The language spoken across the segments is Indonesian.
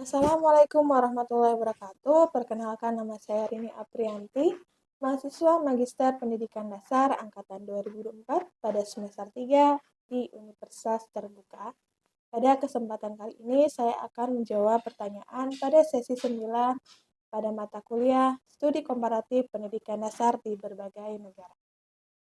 Assalamualaikum warahmatullahi wabarakatuh. Perkenalkan nama saya Rini Aprianti, mahasiswa Magister Pendidikan Dasar angkatan 2024 pada semester 3 di Universitas Terbuka. Pada kesempatan kali ini saya akan menjawab pertanyaan pada sesi 9 pada mata kuliah Studi Komparatif Pendidikan Dasar di berbagai negara.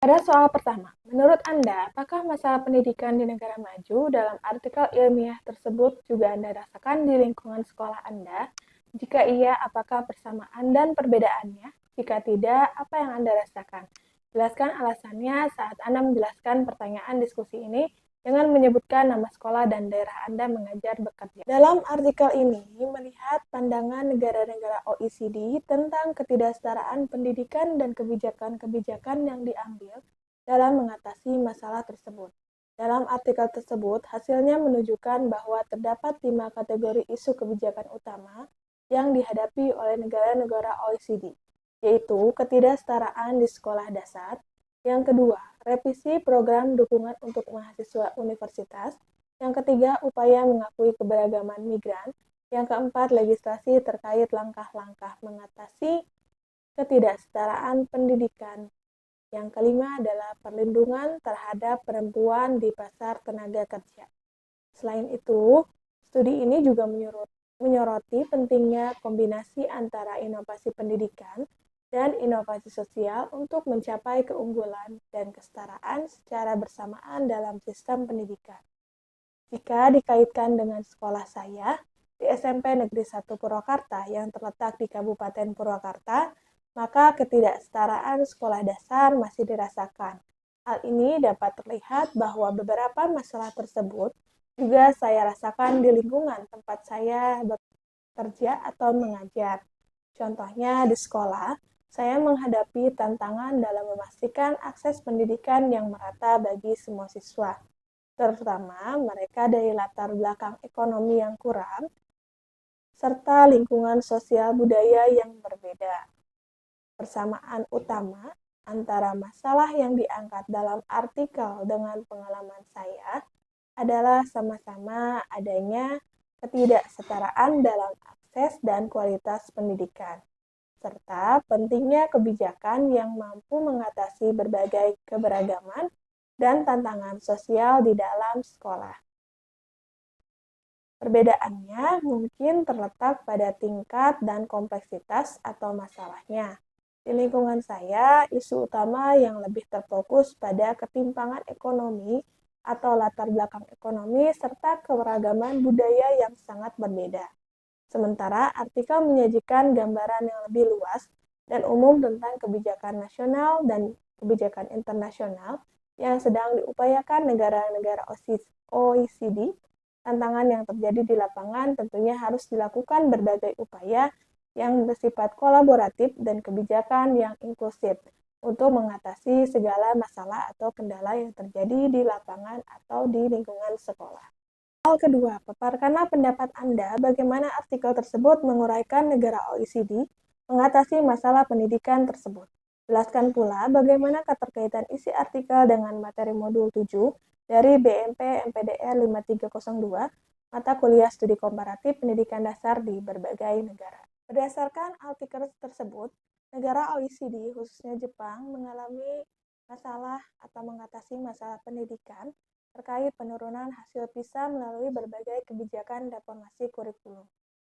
Pada soal pertama, menurut Anda, apakah masalah pendidikan di negara maju dalam artikel ilmiah tersebut juga Anda rasakan di lingkungan sekolah Anda? Jika iya, apakah persamaan dan perbedaannya? Jika tidak, apa yang Anda rasakan? Jelaskan alasannya saat Anda menjelaskan pertanyaan diskusi ini dengan menyebutkan nama sekolah dan daerah Anda mengajar bekerja. Dalam artikel ini, melihat pandangan negara-negara OECD tentang ketidaksetaraan pendidikan dan kebijakan-kebijakan yang diambil dalam mengatasi masalah tersebut. Dalam artikel tersebut, hasilnya menunjukkan bahwa terdapat 5 kategori isu kebijakan utama yang dihadapi oleh negara-negara OECD, yaitu ketidaksetaraan di sekolah dasar. Yang kedua, revisi program dukungan untuk mahasiswa universitas. Yang ketiga, upaya mengakui keberagaman migran. Yang keempat, legislasi terkait langkah-langkah mengatasi ketidaksetaraan pendidikan. Yang kelima adalah perlindungan terhadap perempuan di pasar tenaga kerja. Selain itu, studi ini juga menyoroti pentingnya kombinasi antara inovasi pendidikan dan inovasi sosial untuk mencapai keunggulan dan kesetaraan secara bersamaan dalam sistem pendidikan. Jika dikaitkan dengan sekolah saya, di SMP Negeri 1 Purwakarta yang terletak di Kabupaten Purwakarta, maka ketidaksetaraan sekolah dasar masih dirasakan. Hal ini dapat terlihat bahwa beberapa masalah tersebut juga saya rasakan di lingkungan tempat saya bekerja atau mengajar. Contohnya di sekolah, saya menghadapi tantangan dalam memastikan akses pendidikan yang merata bagi semua siswa, terutama mereka dari latar belakang ekonomi yang kurang, serta lingkungan sosial budaya yang berbeda. Persamaan utama antara masalah yang diangkat dalam artikel dengan pengalaman saya adalah sama-sama adanya ketidaksetaraan dalam akses dan kualitas pendidikan, serta pentingnya kebijakan yang mampu mengatasi berbagai keberagaman dan tantangan sosial di dalam sekolah. Perbedaannya mungkin terletak pada tingkat dan kompleksitas atau masalahnya. Di lingkungan saya, isu utama yang lebih terfokus pada ketimpangan ekonomi atau latar belakang ekonomi serta keberagaman budaya yang sangat berbeda. Sementara artikel menyajikan gambaran yang lebih luas dan umum tentang kebijakan nasional dan kebijakan internasional yang sedang diupayakan negara-negara OECD. Tantangan yang terjadi di lapangan tentunya harus dilakukan berbagai upaya yang bersifat kolaboratif dan kebijakan yang inklusif untuk mengatasi segala masalah atau kendala yang terjadi di lapangan atau di lingkungan sekolah. Hal kedua, paparkanlah pendapat Anda bagaimana artikel tersebut menguraikan negara OECD mengatasi masalah pendidikan tersebut. Jelaskan pula bagaimana keterkaitan isi artikel dengan materi modul 7 dari BMP MPDR 5302, mata kuliah studi komparatif pendidikan dasar di berbagai negara. Berdasarkan artikel tersebut, negara OECD khususnya Jepang mengalami masalah atau mengatasi masalah pendidikan terkait penurunan hasil PISA melalui berbagai kebijakan reformasi kurikulum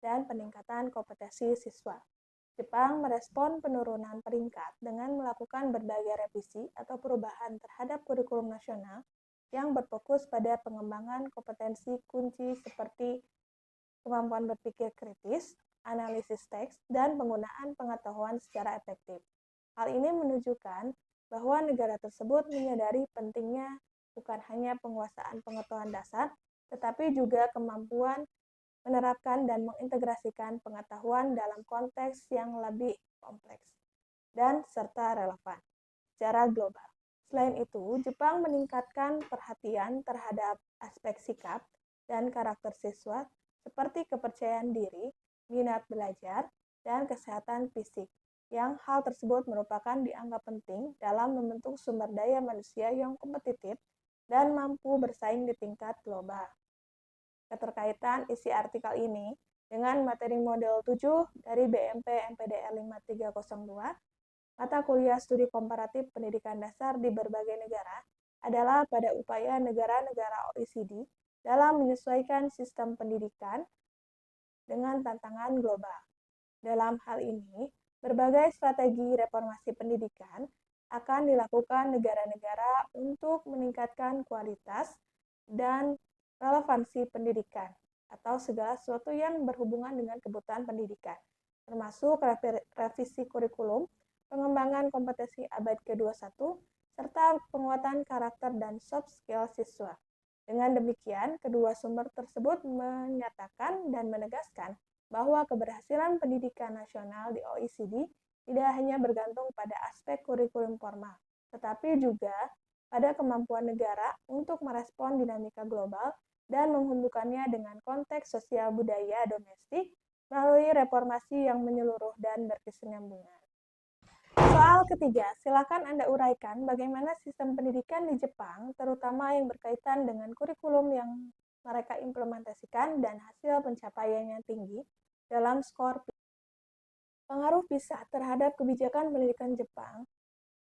dan peningkatan kompetensi siswa. Jepang merespon penurunan peringkat dengan melakukan berbagai revisi atau perubahan terhadap kurikulum nasional yang berfokus pada pengembangan kompetensi kunci seperti kemampuan berpikir kritis, analisis teks, dan penggunaan pengetahuan secara efektif. Hal ini menunjukkan bahwa negara tersebut menyadari pentingnya bukan hanya penguasaan pengetahuan dasar, tetapi juga kemampuan menerapkan dan mengintegrasikan pengetahuan dalam konteks yang lebih kompleks dan serta relevan secara global. Selain itu, Jepang meningkatkan perhatian terhadap aspek sikap dan karakter siswa seperti kepercayaan diri, minat belajar, dan kesehatan fisik, yang hal tersebut merupakan dianggap penting dalam membentuk sumber daya manusia yang kompetitif dan mampu bersaing di tingkat global. Keterkaitan isi artikel ini dengan materi model 7 dari BMP MPDR 5302. Mata kuliah studi komparatif pendidikan dasar di berbagai negara adalah pada upaya negara-negara OECD dalam menyesuaikan sistem pendidikan dengan tantangan global. Dalam hal ini, berbagai strategi reformasi pendidikan akan dilakukan negara-negara untuk meningkatkan kualitas dan relevansi pendidikan atau segala sesuatu yang berhubungan dengan kebutuhan pendidikan, termasuk revisi kurikulum, pengembangan kompetensi abad ke-21, serta penguatan karakter dan soft skill siswa. Dengan demikian, kedua sumber tersebut menyatakan dan menegaskan bahwa keberhasilan pendidikan nasional di OECD tidak hanya bergantung pada aspek kurikulum formal, tetapi juga pada kemampuan negara untuk merespon dinamika global dan menghubungkannya dengan konteks sosial budaya domestik melalui reformasi yang menyeluruh dan berkesinambungan. Soal ketiga, silakan Anda uraikan bagaimana sistem pendidikan di Jepang, terutama yang berkaitan dengan kurikulum yang mereka implementasikan dan hasil pencapaiannya tinggi dalam skor PISA. Pengaruh PISA terhadap kebijakan pendidikan Jepang.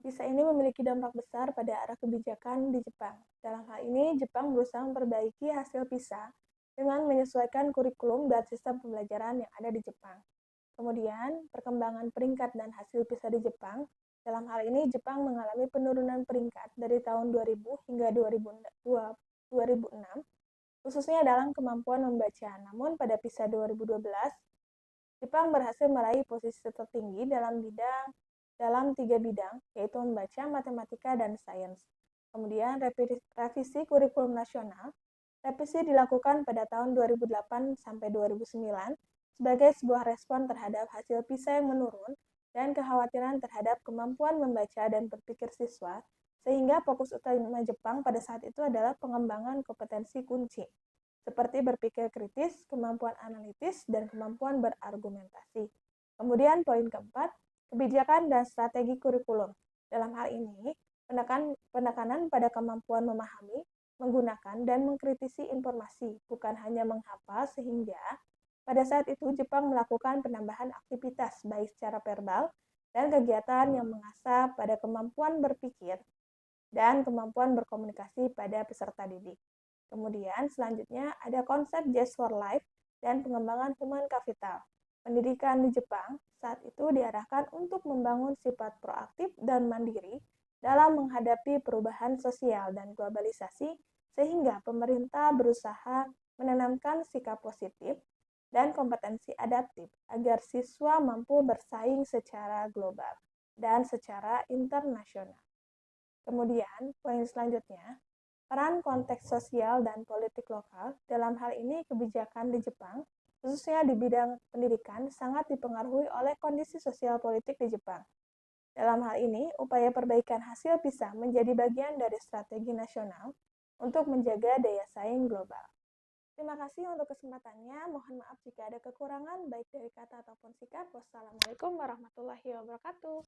PISA ini memiliki dampak besar pada arah kebijakan di Jepang. Dalam hal ini, Jepang berusaha memperbaiki hasil PISA dengan menyesuaikan kurikulum dan sistem pembelajaran yang ada di Jepang. Kemudian, perkembangan peringkat dan hasil PISA di Jepang. Dalam hal ini, Jepang mengalami penurunan peringkat dari tahun 2000 hingga 2006, khususnya dalam kemampuan membaca. Namun, pada PISA 2012, Jepang berhasil meraih posisi tertinggi dalam 3 bidang, yaitu membaca, matematika, dan sains. Kemudian, revisi kurikulum nasional. Revisi dilakukan pada tahun 2008 sampai 2009 sebagai sebuah respon terhadap hasil PISA yang menurun dan kekhawatiran terhadap kemampuan membaca dan berpikir siswa, sehingga fokus utama Jepang pada saat itu adalah pengembangan kompetensi kunci, seperti berpikir kritis, kemampuan analitis, dan kemampuan berargumentasi. Kemudian poin keempat, kebijakan dan strategi kurikulum. Dalam hal ini, penekanan pada kemampuan memahami, menggunakan, dan mengkritisi informasi, bukan hanya menghafal, sehingga pada saat itu Jepang melakukan penambahan aktivitas baik secara verbal dan kegiatan yang mengasah pada kemampuan berpikir dan kemampuan berkomunikasi pada peserta didik. Kemudian selanjutnya ada konsep Just for Life dan pengembangan human capital. Pendidikan di Jepang saat itu diarahkan untuk membangun sifat proaktif dan mandiri dalam menghadapi perubahan sosial dan globalisasi, sehingga pemerintah berusaha menanamkan sikap positif dan kompetensi adaptif agar siswa mampu bersaing secara global dan secara internasional. Kemudian, poin selanjutnya, peran konteks sosial dan politik lokal. Dalam hal ini, kebijakan di Jepang, khususnya di bidang pendidikan, sangat dipengaruhi oleh kondisi sosial politik di Jepang. Dalam hal ini, upaya perbaikan hasil PISA menjadi bagian dari strategi nasional untuk menjaga daya saing global. Terima kasih untuk kesempatannya. Mohon maaf jika ada kekurangan, baik dari kata ataupun sikap. Wassalamualaikum warahmatullahi wabarakatuh.